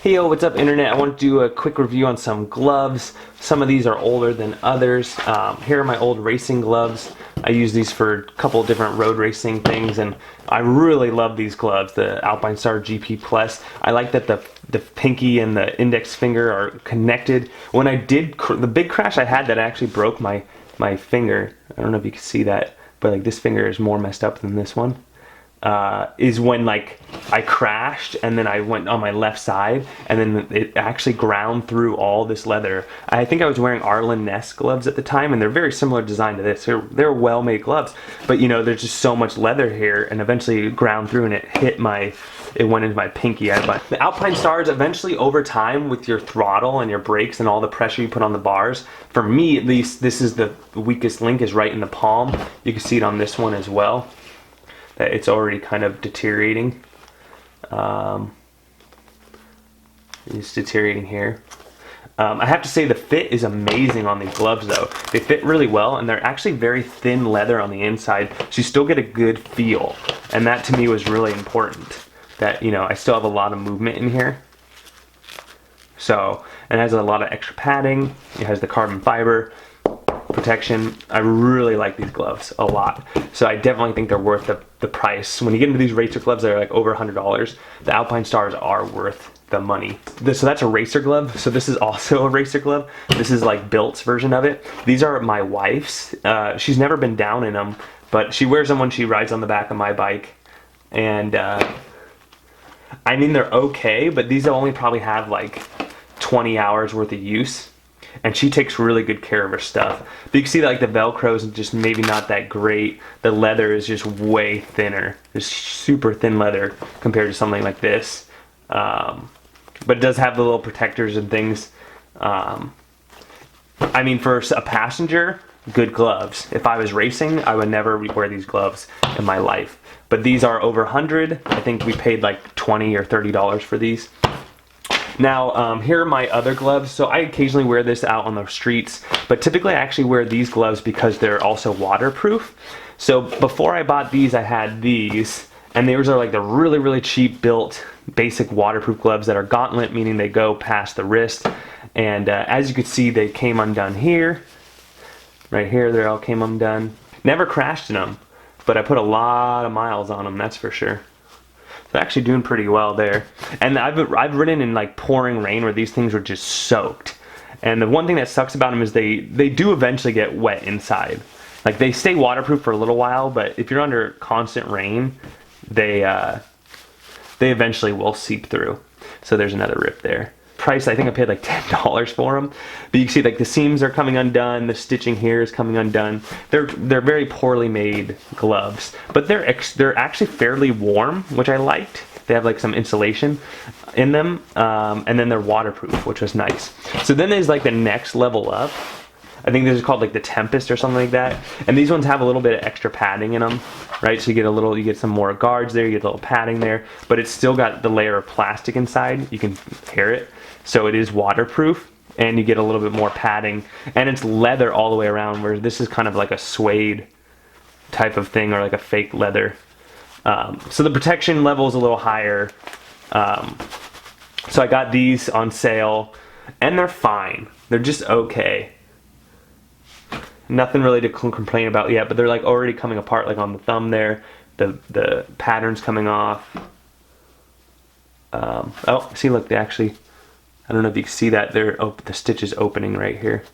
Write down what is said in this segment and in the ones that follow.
Hey yo, what's up internet? I want to do a quick review on some gloves. Some of these are older than others. Here are my old racing gloves. I use these for a couple of different road racing things, and I really love these gloves, the Alpinestars GP Plus. I like that the pinky and the index finger are connected. When I did the big crash I had that actually broke my finger. I don't know if you can see that, but like this finger is more messed up than this one. Is when like I crashed and then I went on my left side and then it actually ground through all this leather. I think I was wearing Arlen Ness gloves at the time, and they're very similar design to this. They're well-made gloves, but you know, there's just so much leather here, and eventually it ground through and it went into my pinky. The Alpinestars, eventually over time with your throttle and your brakes and all the pressure you put on the bars, for me at least, this is the weakest link is right in the palm. You can see it on this one as well, that it's already kind of deteriorating. It's deteriorating here. I have to say the fit is amazing on these gloves though. They fit really well, and they're actually very thin leather on the inside, so you still get a good feel. And that to me was really important, that, you know, I still have a lot of movement in here. So, and it has a lot of extra padding. It has the carbon fiber protection. I really like these gloves a lot, so I definitely think they're worth the price. When you get into these racer gloves that are like over $100, the Alpinestars are worth the money. So that's a racer glove. So this is also a racer glove. This is like Bilt's version of it. These are my wife's. She's never been down in them, but she wears them when she rides on the back of my bike. And I mean, they're okay, but these only probably have like 20 hours worth of use. And she takes really good care of her stuff. But you can see that like the Velcro is just maybe not that great. The leather is just way thinner. It's super thin leather compared to something like this. But it does have the little protectors and things. I mean, for a passenger, good gloves. If I was racing, I would never wear these gloves in my life. But these are over 100. I think we paid like $20 or $30 for these. Now, here are my other gloves. So I occasionally wear this out on the streets, but typically I actually wear these gloves because they're also waterproof. So before I bought these, I had these, and these are like the really, really cheap Bilt basic waterproof gloves that are gauntlet, meaning they go past the wrist. And as you can see, they came undone here. Right here, they all came undone. Never crashed in them, but I put a lot of miles on them, that's for sure. They're actually doing pretty well there. And I've ridden in like pouring rain where these things were just soaked. And the one thing that sucks about them is they do eventually get wet inside. Like they stay waterproof for a little while, but if you're under constant rain, they eventually will seep through. So there's another rip there. Price, I think I paid like $10 for them, but you can see like the seams are coming undone, the stitching here is coming undone. They're very poorly made gloves, but they're actually fairly warm, which I liked. They have like some insulation in them, and then they're waterproof, which was nice. So then there's like the next level up. I think this is called like the Tempest or something like that, and these ones have a little bit of extra padding in them, right? So you get some more guards there, you get a little padding there, but it's still got the layer of plastic inside. You can hear it. So it is waterproof, and you get a little bit more padding, and it's leather all the way around, where this is kind of like a suede type of thing, or like a fake leather. So the protection level is a little higher. So I got these on sale, and they're fine. They're just okay. Nothing really to complain about yet, but they're like already coming apart, like on the thumb there. The pattern's coming off. Oh, see, look, they actually, I don't know if you can see that, the stitch is opening right here.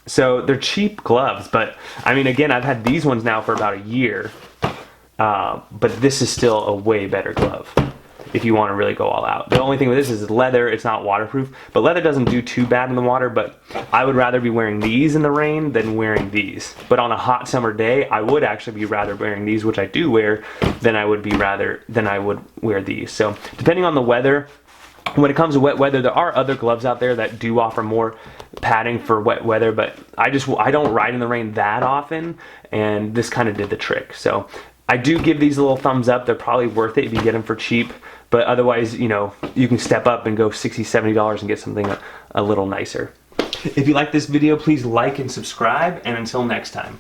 So they're cheap gloves, but I mean, again, I've had these ones now for about a year, but this is still a way better glove if you want to really go all out. The only thing with this is leather. It's not waterproof, but leather doesn't do too bad in the water, but I would rather be wearing these in the rain than wearing these. But on a hot summer day, I would actually be rather wearing these, which I do wear, than I would wear these. So depending on the weather, when it comes to wet weather, there are other gloves out there that do offer more padding for wet weather, but I don't ride in the rain that often, and this kind of did the trick. So I do give these a little thumbs up. They're probably worth it if you get them for cheap, but otherwise, you know, you can step up and go $60, $70 and get something a little nicer. If you like this video, please like and subscribe, and until next time.